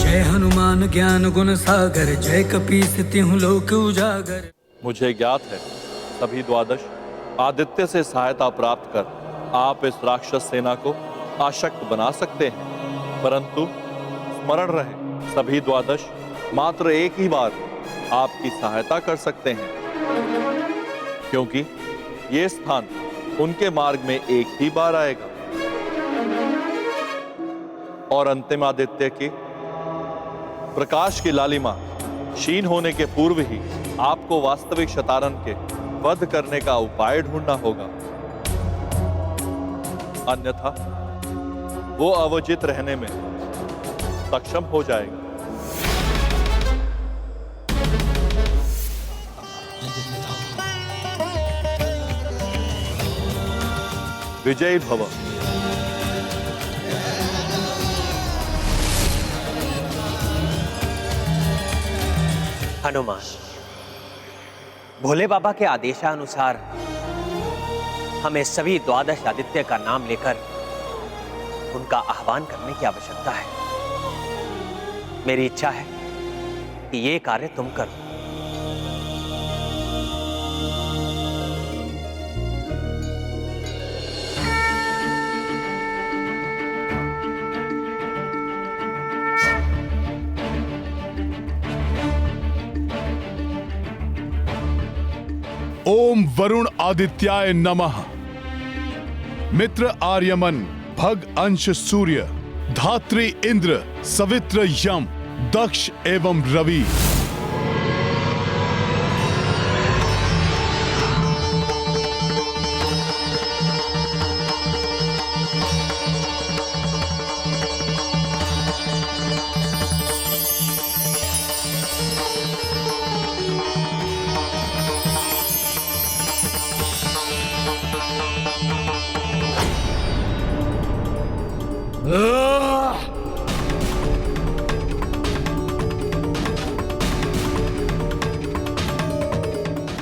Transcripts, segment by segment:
जय हनुमान ज्ञान गुण सागर, जय कपीस तिहुँ लोक उजागर। मुझे ज्ञात है सभी द्वादश आदित्य से सहायता प्राप्त कर आप इस राक्षस सेना को आशक्त बना सकते हैं, परंतु स्मरण रहे सभी द्वादश मात्र एक ही बार आपकी सहायता कर सकते हैं, क्योंकि ये स्थान उनके मार्ग में एक ही बार आएगा और अंतिम आदित्य की प्रकाश की लालिमा क्षीण होने के पूर्व ही आपको वास्तविक शतानन के वध करने का उपाय ढूंढना होगा, अन्यथा वो अवजित रहने में सक्षम हो जाएगा। विजयी भव। हनुमान, भोले बाबा के आदेशानुसार हमें सभी द्वादश आदित्य का नाम लेकर उनका आह्वान करने की आवश्यकता है। मेरी इच्छा है कि ये कार्य तुम करो। ओम वरुण आदित्याय नमः। मित्र आर्यमन, भग अंश सूर्य, धात्री इंद्र, सवित्र यम, दक्ष एवं रवि।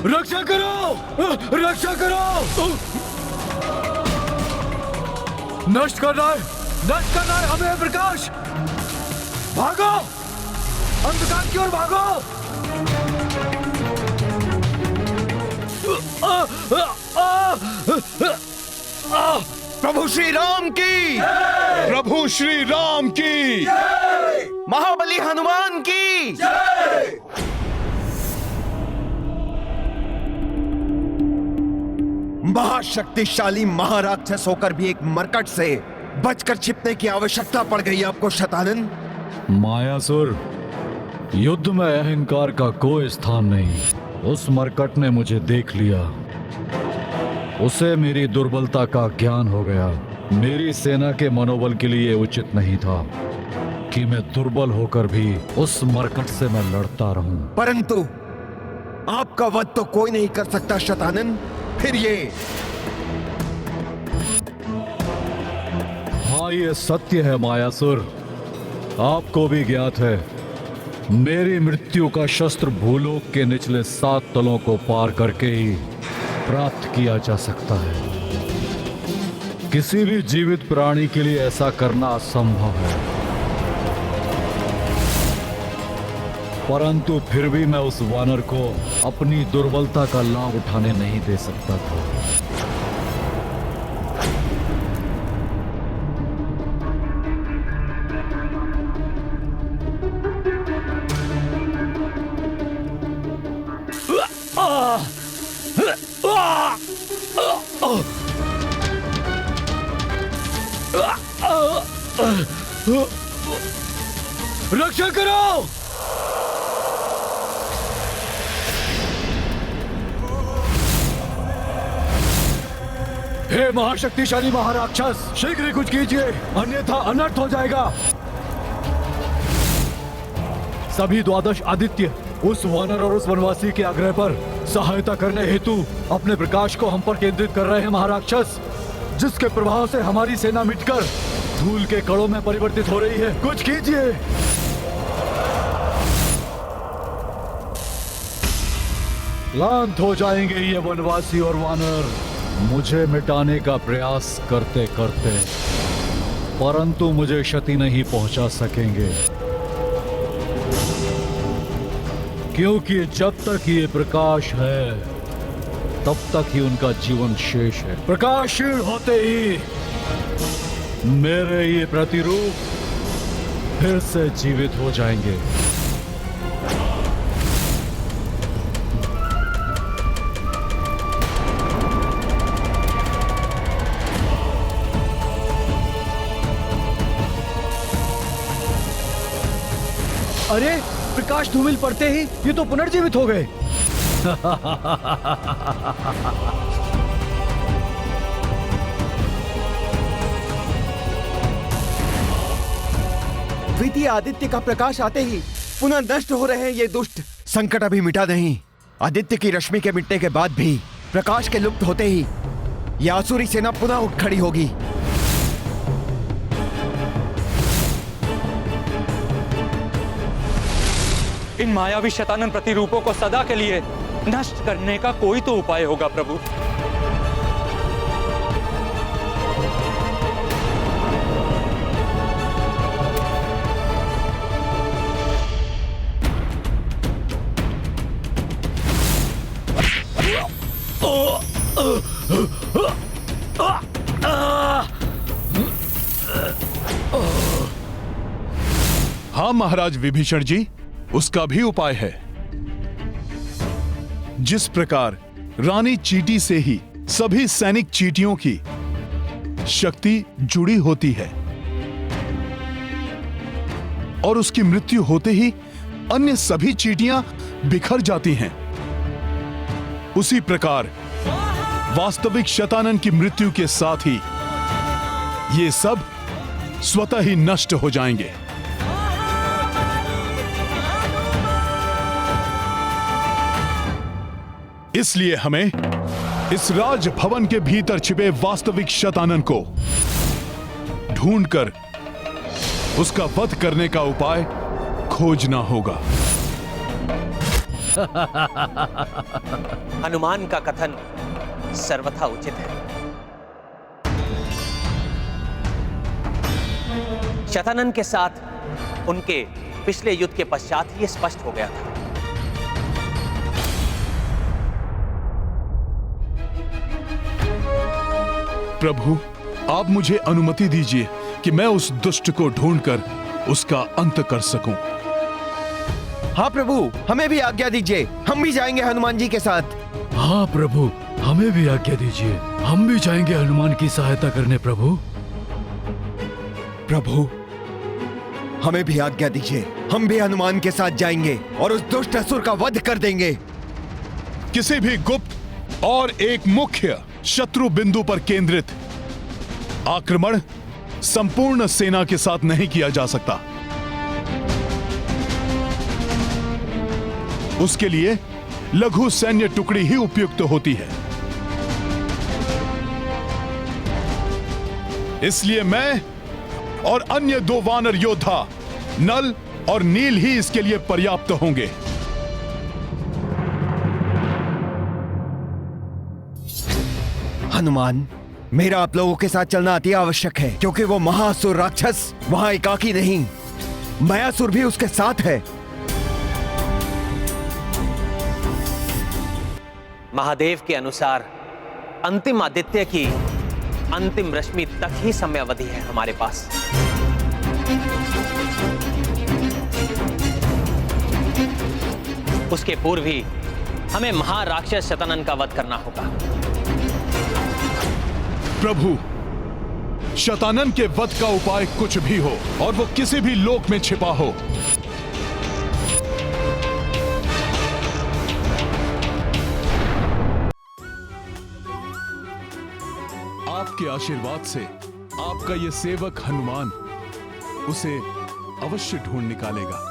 रक्षा करो, रक्षा करो। नष्ट करना है हमें प्रकाश। भागो, अंधकार की ओर भागो। प्रभु श्री राम की, प्रभु श्री राम की, महाबली हनुमान की। महाशक्तिशाली महाराक्षस होकर भी एक मरकट से बचकर छिपने की आवश्यकता पड़ गई आपको शतानन। मायासुर, युद्ध में अहंकार का कोई स्थान नहीं। उस मरकट ने मुझे देख लिया, उसे मेरी दुर्बलता का ज्ञान हो गया। मेरी सेना के मनोबल के लिए उचित नहीं था कि मैं दुर्बल होकर भी उस मरकट से मैं लड़ता रहूं। परंतु आपका वध तो कोई नहीं कर सकता शतानन। फिर ये हाँ, ये सत्य है मायासुर। आपको भी ज्ञात है मेरी मृत्यु का शस्त्र भूलोक के निचले 7 तलों को पार करके ही प्राप्त किया जा सकता है। किसी भी जीवित प्राणी के लिए ऐसा करना असंभव है, परंतु फिर भी मैं उस वानर को अपनी दुर्बलता का लाभ उठाने नहीं दे सकता था। रक्षा करो। हे महाशक्तिशाली महाराक्षस, शीघ्र ही कुछ कीजिए, अन्यथा अनर्थ हो जाएगा। सभी द्वादश आदित्य उस वानर और उस वनवासी के आग्रह पर सहायता करने हेतु अपने प्रकाश को हम पर केंद्रित कर रहे हैं महाराक्षस, जिसके प्रभाव से हमारी सेना मिटकर धूल के कणों में परिवर्तित हो रही है। कुछ कीजिए। क्लांत हो जाएंगे ये वनवासी और वानर मुझे मिटाने का प्रयास करते करते, परंतु मुझे क्षति नहीं पहुंचा सकेंगे। क्योंकि जब तक ये प्रकाश है तब तक ही उनका जीवन शेष है। प्रकाशहीन होते ही मेरे ये प्रतिरूप फिर से जीवित हो जाएंगे। अरे प्रकाश धूमिल पड़ते ही ये तो पुनर्जीवित हो गए। द्वितीय आदित्य का प्रकाश आते ही पुनः नष्ट हो रहे हैं ये दुष्ट। संकट अभी मिटा नहीं। आदित्य की रश्मि के मिटने के बाद भी प्रकाश के लुप्त होते ही यह आसुरी सेना पुनः उठ खड़ी होगी। इन मायावी शैतानन प्रतिरूपों को सदा के लिए नष्ट करने का कोई तो उपाय होगा प्रभु। हाँ महाराज विभीषण जी, उसका भी उपाय है। जिस प्रकार रानी चींटी से ही सभी सैनिक चींटियों की शक्ति जुड़ी होती है और उसकी मृत्यु होते ही अन्य सभी चींटियां बिखर जाती हैं, उसी प्रकार वास्तविक शतानन की मृत्यु के साथ ही ये सब स्वतः ही नष्ट हो जाएंगे। इसलिए हमें इस राजभवन के भीतर छिपे वास्तविक शतानन को ढूंढकर उसका वध करने का उपाय खोजना होगा। हनुमान का कथन सर्वथा उचित है। शतानन के साथ उनके पिछले युद्ध के पश्चात ही स्पष्ट हो गया था। प्रभु, आप मुझे अनुमति दीजिए कि मैं उस दुष्ट को ढूंढकर उसका अंत कर सकूं। हाँ प्रभु, हमें भी आज्ञा दीजिए, हम भी जाएंगे हनुमान जी के साथ। हाँ प्रभु, हमें भी आज्ञा दीजिए, हम भी जाएंगे हनुमान की सहायता करने। प्रभु प्रभु, हमें भी आज्ञा दीजिए, हम भी हनुमान के साथ जाएंगे और उस दुष्ट असुर का वध कर देंगे। किसी भी गुप्त और एक मुख्य शत्रु बिंदु पर केंद्रित आक्रमण संपूर्ण सेना के साथ नहीं किया जा सकता। उसके लिए लघु सैन्य टुकड़ी ही उपयुक्त होती है। इसलिए मैं और अन्य 2 वानर योद्धा नल और नील ही इसके लिए पर्याप्त होंगे। हनुमान, मेरा आप लोगों के साथ चलना अति आवश्यक है, क्योंकि वो महासुर राक्षस वहां एकाकी नहीं, मायासुर भी उसके साथ है। महादेव के अनुसार अंतिम आदित्य की अंतिम रश्मि तक ही समयावधि है हमारे पास। उसके पूर्व ही हमें महाराक्षस शतानन का वध करना होगा। प्रभु, शतानन के वध का उपाय कुछ भी हो और वो किसी भी लोक में छिपा हो, आपके आशीर्वाद से आपका ये सेवक हनुमान उसे अवश्य ढूंढ निकालेगा।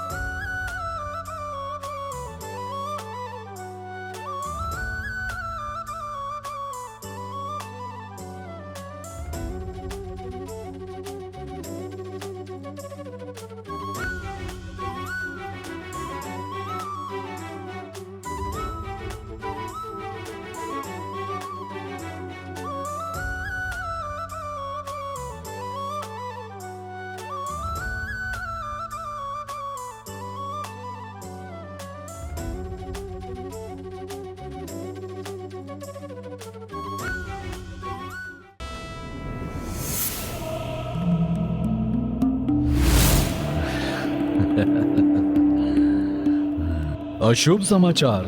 अशुभ समाचार?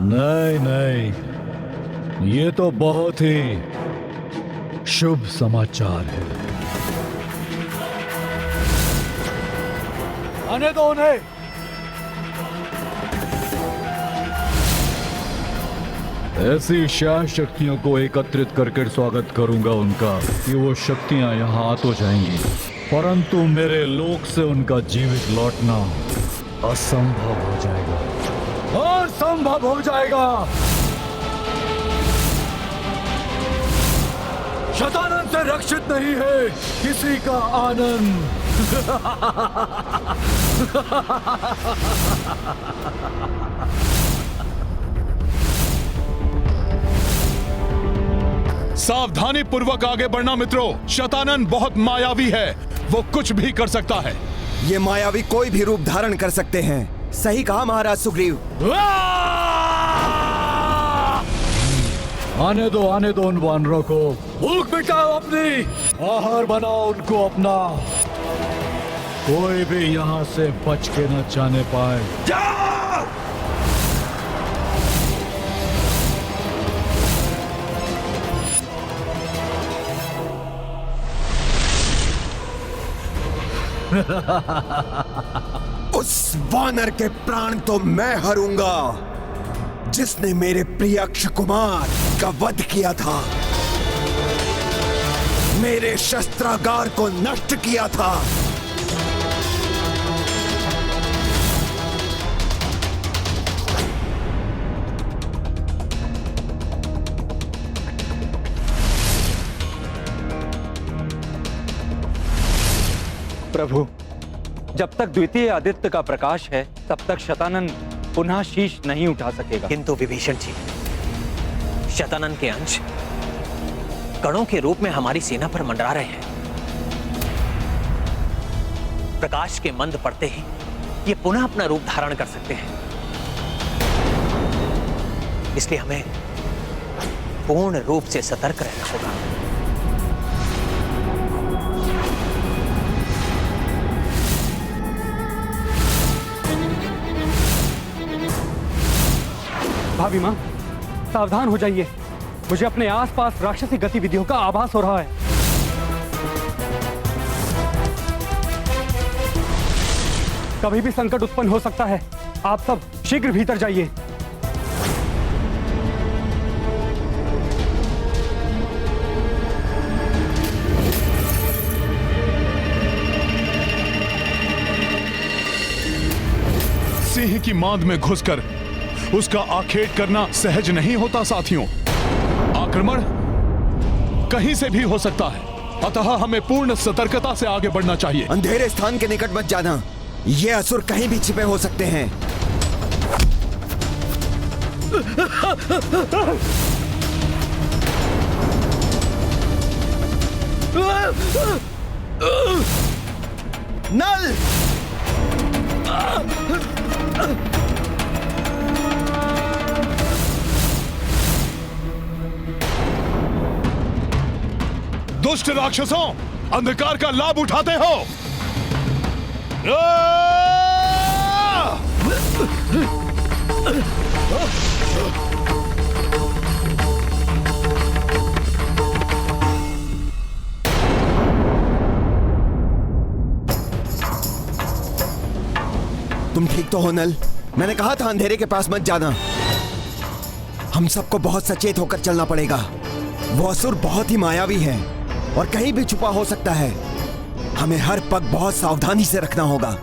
नहीं नहीं, ये तो बहुत ही शुभ समाचार है। आने दो उन्हें। ऐसी शाह शक्तियों को एकत्रित करके स्वागत करूंगा उनका कि वो शक्तियां यहां आ तो जाएंगी, परंतु मेरे लोक से उनका जीवित लौटना असंभव हो जाएगा। असंभव हो जाएगा। शतानंद से रक्षित नहीं है किसी का आनंद। सावधानी पूर्वक आगे बढ़ना मित्रों। शतानंद बहुत मायावी है, वो कुछ भी कर सकता है। ये मायावी कोई भी रूप धारण कर सकते हैं। सही कहा महाराज सुग्रीव। आने दो उन वानरों को। भूख मिटाओ अपनी, आहार बनाओ उनको अपना। कोई भी यहां से बच के न जाने पाए। उस वानर के प्राण तो मैं हरूंगा जिसने मेरे प्रिय अक्षय कुमार का वध किया था, मेरे शस्त्रागार को नष्ट किया था। प्रभु, जब तक द्वितीय आदित्य का प्रकाश है तब तक शतानंद पुनः शीश नहीं उठा सकेगा। किंतु विभीषण जी, शतानंद के अंश कणों के रूप में हमारी सेना पर मंडरा रहे हैं। प्रकाश के मंद पड़ते ही ये पुनः अपना रूप धारण कर सकते हैं। इसलिए हमें पूर्ण रूप से सतर्क रहना होगा। भाभी मां, सावधान हो जाइए। मुझे अपने आसपास राक्षसी गतिविधियों का आभास हो रहा है। कभी भी संकट उत्पन्न हो सकता है। आप सब शीघ्र भीतर जाइए। सिंह की मांद में घुसकर उसका आखेट करना सहज नहीं होता साथियों। आक्रमण कहीं से भी हो सकता है, अतः हमें पूर्ण सतर्कता से आगे बढ़ना चाहिए। अंधेरे स्थान के निकट मत जाना, ये असुर कहीं भी छिपे हो सकते हैं। नल! दुष्ट राक्षसों, अंधकार का लाभ उठाते हो। तुम ठीक तो हो नल? मैंने कहा था अंधेरे के पास मत जाना। हम सबको बहुत सचेत होकर चलना पड़ेगा। वो असुर बहुत ही मायावी है और कहीं भी छुपा हो सकता है। हमें हर पग बहुत सावधानी से रखना होगा।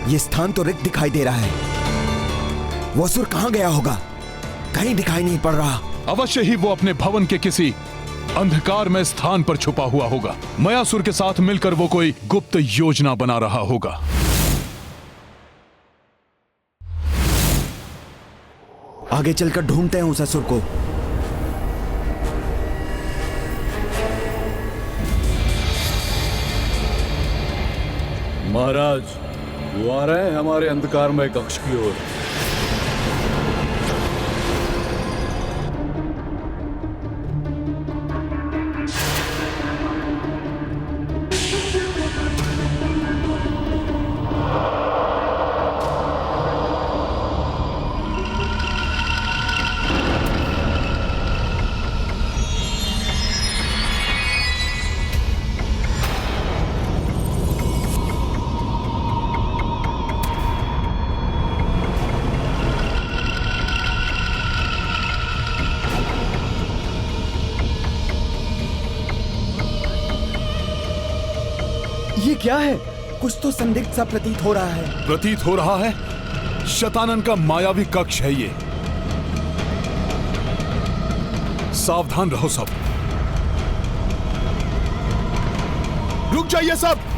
ये स्थान तो रिक्त दिखाई दे रहा है। वो असुर कहां गया होगा? कहीं दिखाई नहीं पड़ रहा। अवश्य ही वो अपने भवन के किसी अंधकार में स्थान पर छुपा हुआ होगा। मयासुर के साथ मिलकर वो कोई गुप्त योजना बना रहा होगा। आगे चलकर ढूंढते हैं उस असुर को। महाराज, वो आ रहे हैं हमारे अंधकारमय कक्ष की ओर। ये क्या है? कुछ तो संदिग्ध सा प्रतीत हो रहा है। प्रतीत हो रहा है शतानन का मायावी कक्ष है ये। सावधान रहो सब। रुक जाइए सब।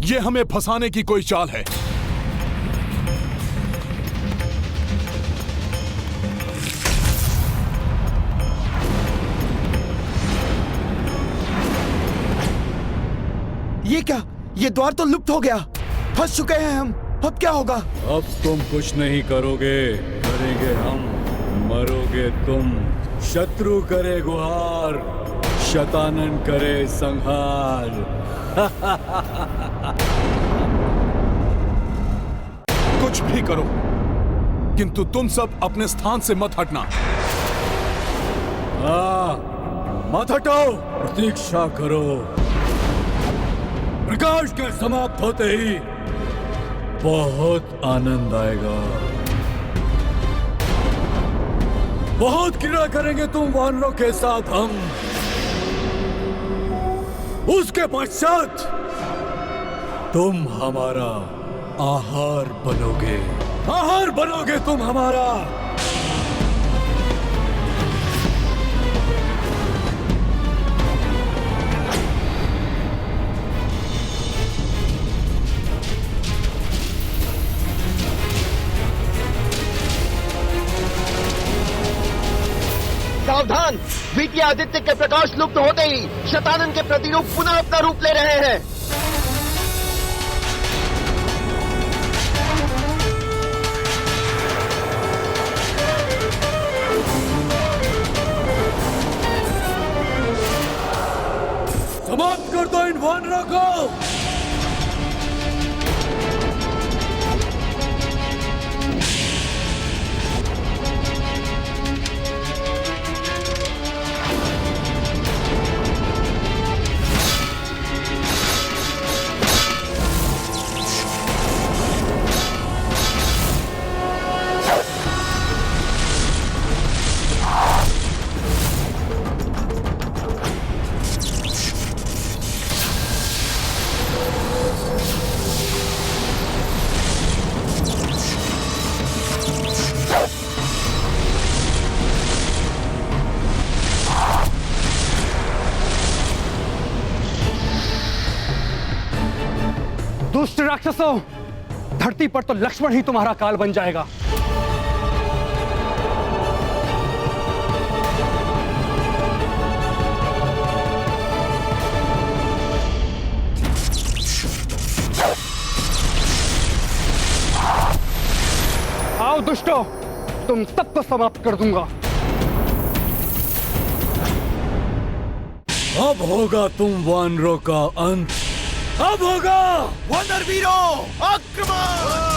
ये हमें फंसाने की कोई चाल है। ये क्या? ये द्वार तो लुप्त हो गया। फंस चुके हैं हम। अब क्या होगा? अब तुम कुछ नहीं करोगे, करेंगे हम। मरोगे तुम। शत्रु करे गुहार, शतानन करे संहार। कुछ भी करो, किंतु तुम सब अपने स्थान से मत हटना। मत हटो, प्रतीक्षा करो। प्रकाश के समाप्त होते ही बहुत आनंद आएगा। बहुत क्रीड़ा करेंगे तुम वानरों के साथ हम। उसके पश्चात तुम हमारा आहार बनोगे। आहार बनोगे तुम हमारा। सावधान! द्वितीय आदित्य के प्रकाश लुप्त होते ही शतानन के प्रतिरूप पुनः अपना रूप ले रहे हैं। समाप्त कर दो इन वानरों को। दुष्ट राक्षसों, धरती पर तो लक्ष्मण ही तुम्हारा काल बन जाएगा। आओ दुष्टों, तुम सबको समाप्त कर दूंगा। अब होगा तुम वानरों का अंत। अब होगा। वानर वीरों, आक्रमण!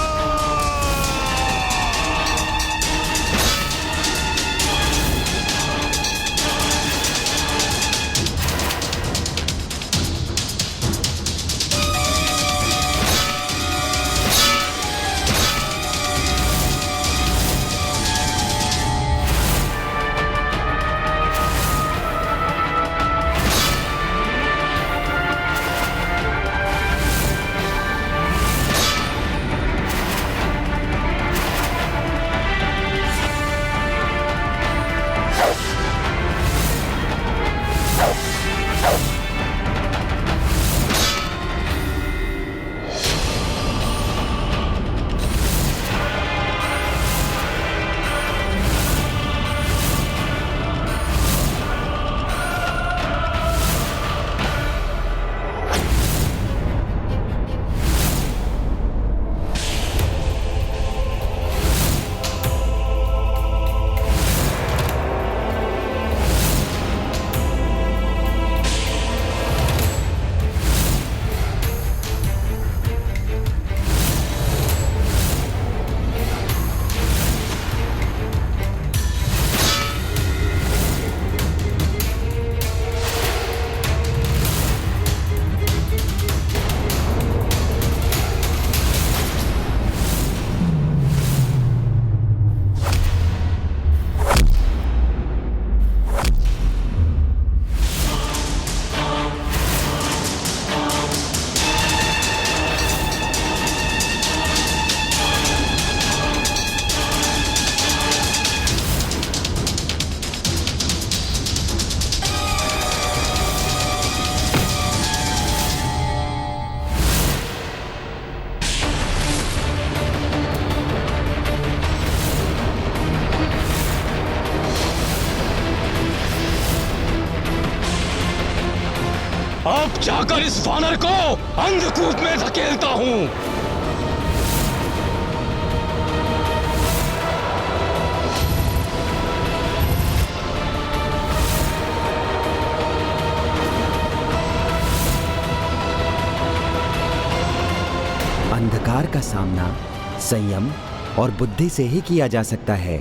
अब जाकर इस वानर को अंधकूप में धकेलता हूं। अंधकार का सामना संयम और बुद्धि से ही किया जा सकता है।